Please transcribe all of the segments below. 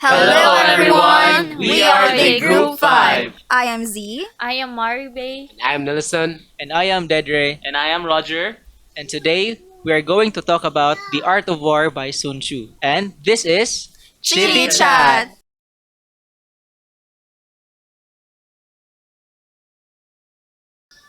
Hello everyone, we are the Group 5. I am Z. I am Maribay. I am Nelson. And I am Dedre, And I am Roger. and today we are going to talk about The Art of War by Sun Tzu. And this is Chitty Chat.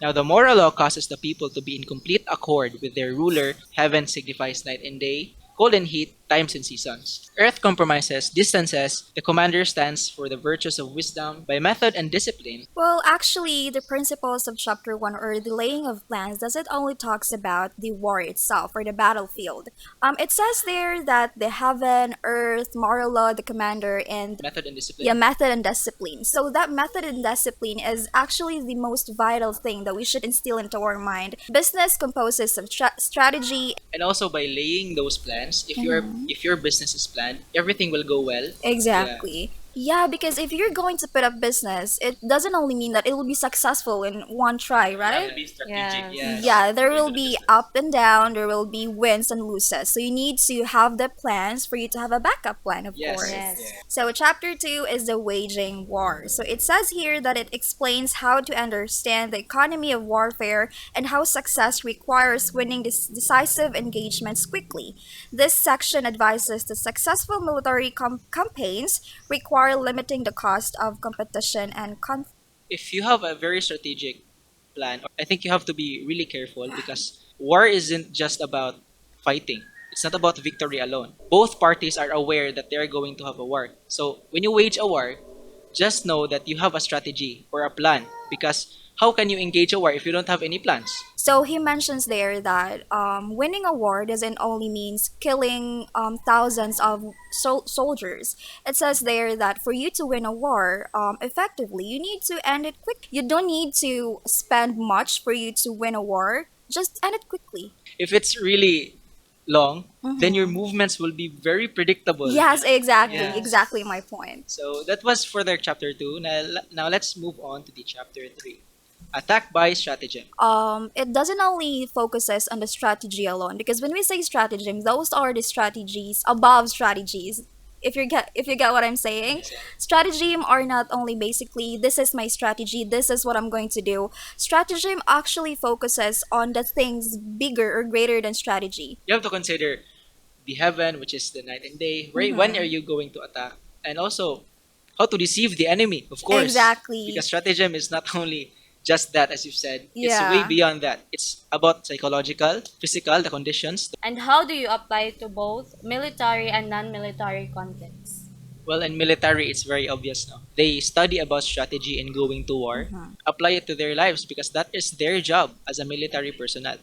Now the moral law causes the people to be in complete accord with their ruler. Heaven signifies night and day, cold and heat, times and seasons. Earth compromises, distances. The commander stands for the virtues of wisdom by method and discipline. Well, actually, the principles of chapter 1 or the laying of plans doesn't only talks about the war itself or the battlefield. It says there that the heaven, earth, moral law, the commander, and Method and discipline. yeah, method and discipline. So that method and discipline is actually the most vital thing that we should instill into our mind. Business composes of strategy. And also by laying those plans, if your business is planned, everything will go well. Exactly. Yeah, because if you're going to put up business, it doesn't only mean that it will be successful in one try, right? Be strategic. Yes. Yeah, there will be up and down, there will be wins and loses. So you need to have the plans for you to have a backup plan, of Yes. course. Yes. So chapter 2 is the waging war. So it says here that it explains how to understand the economy of warfare and how success requires winning decisive engagements quickly. This section advises that successful military campaigns require limiting the cost of competition and If you have a very strategic plan, I think you have to be really careful because war isn't just about fighting. It's not about victory alone. Both parties are aware that they're going to have a war. So when you wage a war, just know that you have a strategy or a plan because how can you engage a war if you don't have any plans? So he mentions there that winning a war doesn't only means killing thousands of soldiers. It says there that for you to win a war effectively, you need to end it quick. You don't need to spend much for you to win a war. Just end it quickly. If it's really long, then your movements will be very predictable. Yes, exactly. Yes. Exactly my point. So that was for the chapter 2. Now let's move on to the chapter 3. Attack by stratagem. It doesn't only focuses on the strategy alone because when we say stratagem, those are the strategies above strategies. If you get what I'm saying, stratagem are not only basically this is my strategy, this is what I'm going to do. Stratagem actually focuses on the things bigger or greater than strategy. You have to consider the heaven, which is the night and day. Right? When are you going to attack? And also, how to deceive the enemy, of course. Exactly. Because stratagem is not only just that, as you've said. It's Yeah. way beyond that. It's about psychological, physical, the conditions. And how do you apply it to both military and non-military contexts? Well, in military, it's very obvious now. They study about strategy and going to war, apply it to their lives because that is their job as a military personnel.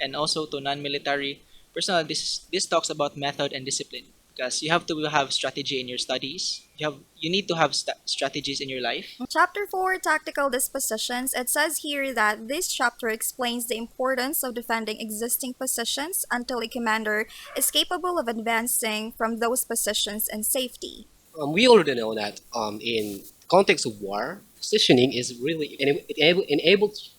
And also to non-military personnel, this talks about method and discipline because you have to have strategy in your studies. You need to have strategies in your life. Chapter 4, Tactical Dispositions. It says here that this chapter explains the importance of defending existing positions until a commander is capable of advancing from those positions in safety. We already know that in context of war, positioning is really enables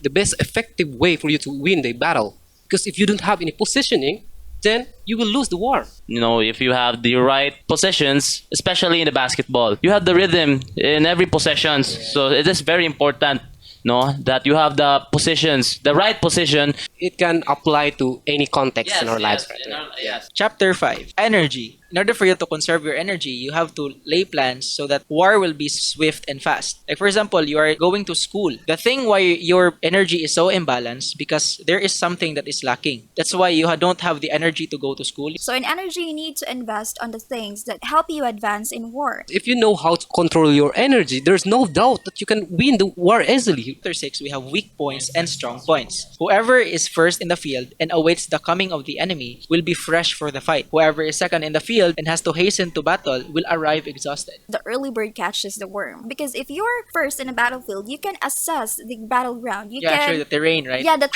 the best effective way for you to win the battle. Because if you don't have any positioning, then you will lose the war. If you have the right possessions, especially in the basketball, you have the rhythm in every possessions. So it is very important, that you have the positions, the right position. It can apply to any context in our lives. Right? Chapter 5, Energy. In order for you to conserve your energy, you have to lay plans so that war will be swift and fast. Like for example, you are going to school. The thing why your energy is so imbalanced because there is something that is lacking. That's why you don't have the energy to go to school. So in energy, you need to invest on the things that help you advance in war. If you know how to control your energy, there's no doubt that you can win the war easily. Chapter 6, we have weak points and strong points. Whoever is first in the field and awaits the coming of the enemy will be fresh for the fight. Whoever is second in the field and has to hasten to battle will arrive exhausted. The early bird catches the worm. Because if you're first in a battlefield, you can assess the battleground. You can Sure, the terrain, right? Yeah, that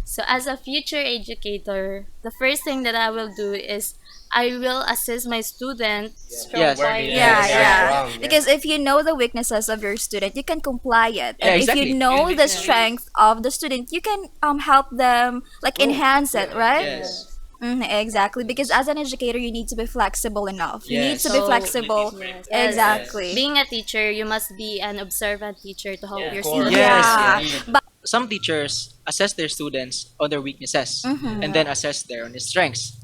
So as a future educator, the first thing that I will do is I will assist my student strong Yes. point. yeah. Because if you know the weaknesses of your student, you can comply it. Yeah, And exactly. if you know the strength of the student, you can help them like enhance it, right? Yes. Exactly, because as an educator, you need to be flexible enough. You need Yes. to be So, flexible. yes. Exactly. Being a teacher, you must be an observant teacher to help Yeah, your of course. students. Yes, Yeah, yes. but Some teachers assess their students on their weaknesses and then assess their on their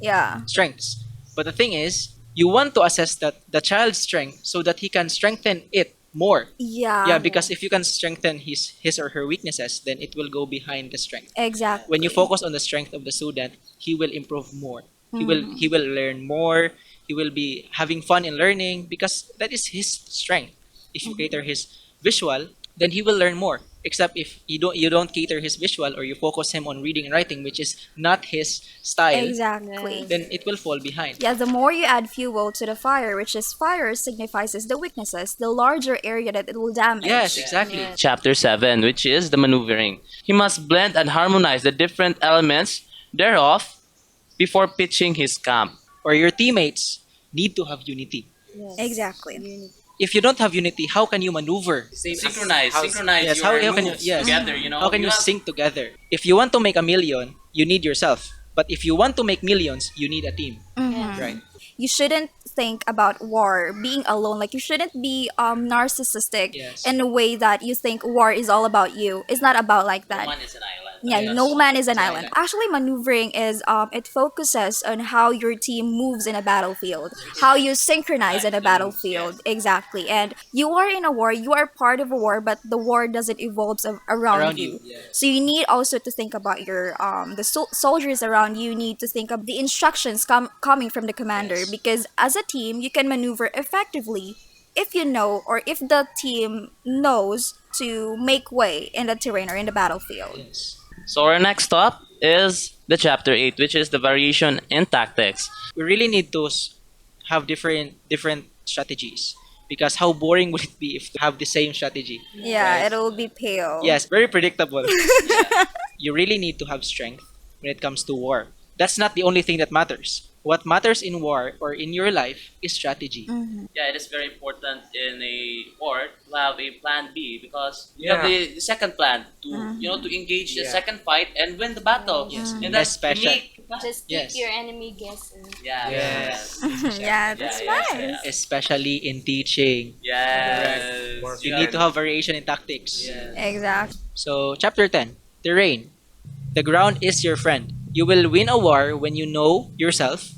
yeah, strengths. But the thing is, you want to assess that the child's strength so that he can strengthen it more. Yeah, yeah, because if you can strengthen his or her weaknesses, then it will go behind the strength. When you exactly. focus on the strength of the student, he will improve more. He will learn more. He will be having fun in learning because that is his strength. If you cater his visual, then he will learn more. Except if you don't cater his visual or you focus him on reading and writing, which is not his style, Exactly. then it will fall behind. Yeah, the more you add fuel to the fire, which is fire signifies the weaknesses, the larger area that it will damage. Yes, exactly. Yeah. Chapter 7, which is the maneuvering. He must blend and harmonize the different elements thereof before pitching his camp. Or your teammates need to have unity. Exactly. If you don't have unity, how can you maneuver? Synchronize Yes, your how can you moves yes together, how can you have- sync together? If you want to make a million, you need yourself. But if you want to make millions, you need a team, right? You shouldn't think about war being alone. Like you shouldn't be narcissistic Yes. in a way that you think war is all about you. It's not about like that. One is an island. Yeah, Yes. no man is an It's an island. island. Actually, maneuvering is it focuses on how your team moves in a battlefield, how you synchronize in a battlefield. Exactly. And you are in a war, you are part of a war, but the war doesn't evolve around Around you. you, yes. So you need also to think about your soldiers around you. You need to think of the instructions coming from the commander Yes. because as a team, you can maneuver effectively if you know or if the team knows to make way in the terrain or in the battlefield. Yes. So our next stop is the chapter 8, which is the variation in tactics. We really need to have different strategies because how boring would it be if to have the same strategy? Yeah, Right. it'll be pale. Yes, very predictable. You really need to have strength when it comes to war. That's not the only thing that matters. What matters in war or in your life is strategy. Yeah, it is very important in a war to have a plan B because you have the second plan to to engage the second fight and win the battle. Yes. And that's Especially- unique. Just Yes. keep your enemy guessing. Yeah. Yes. Yeah, that's Yeah, nice. yeah, Especially in teaching. Yes. You need to have variation in tactics. Yes. Exactly. So, chapter 10, terrain. The ground is your friend. You will win a war when you know yourself.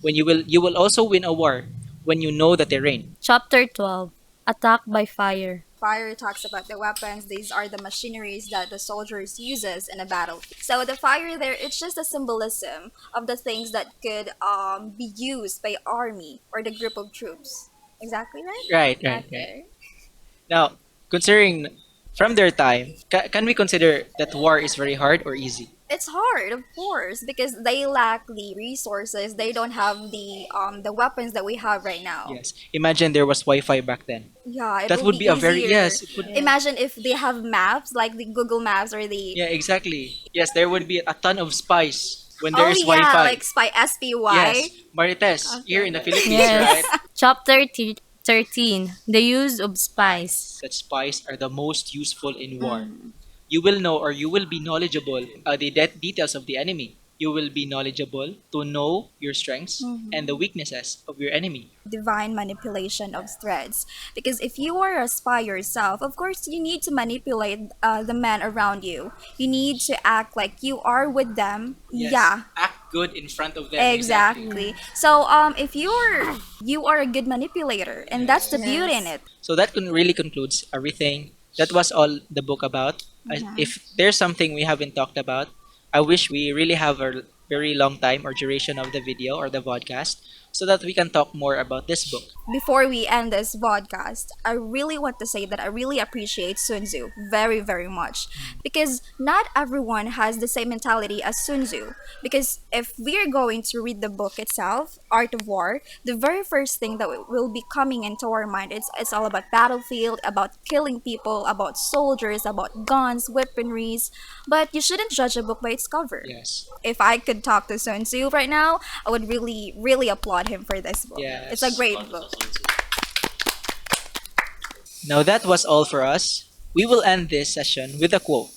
When you will also win a war when you know the terrain. Chapter 12, Attack by Fire. Fire talks about the weapons. These are the machineries that the soldiers uses in a battle. So the fire there, it's just a symbolism of the things that could be used by army or the group of troops. Exactly right. Right. Now, considering from their time, can we consider that war is very hard or easy? It's hard, of course, because they lack the resources. They don't have the weapons that we have right now. Yes. Imagine there was Wi-Fi back then. Yeah, it That would be a very easier. yes. It would, Imagine if they have maps like the Google Maps or the yeah, exactly. Yes, there would be a ton of spies when there oh is yeah, Wi-Fi. like Spy SPY. Yes, Marites here in the Philippines, Yes. right? Chapter 13, The Use of Spies. That spies are the most useful in war. You will know or you will be knowledgeable the details of the enemy. You will be knowledgeable to know your strengths and the weaknesses of your enemy. Divine manipulation of threads. Because if you are a spy yourself, of course you need to manipulate the men around you. You need to act like you are with them. Yes. Yeah. Act good in front of them. Exactly. So if you are a good manipulator, and that's the beauty in it. So that really concludes everything. That was all the book about. If there's something we haven't talked about, I wish we really have a very long time or duration of the video or the podcast so that we can talk more about this book. Before we end this podcast, I really want to say that I really appreciate Sun Tzu very, very much. Because not everyone has the same mentality as Sun Tzu. Because if we are going to read the book itself, Art of War, the very first thing that will be coming into our mind, it's all about battlefield, about killing people, about soldiers, about guns, weaponries. But you shouldn't judge a book by its cover. Yes. If I could talk to Sun Tzu right now, I would really, really applaud him for this book. Yes. It's a great book. Now that was all for us. We will end this session with a quote.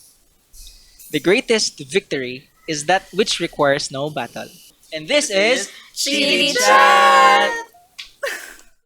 The greatest victory is that which requires no battle. And this is Chitty Chat!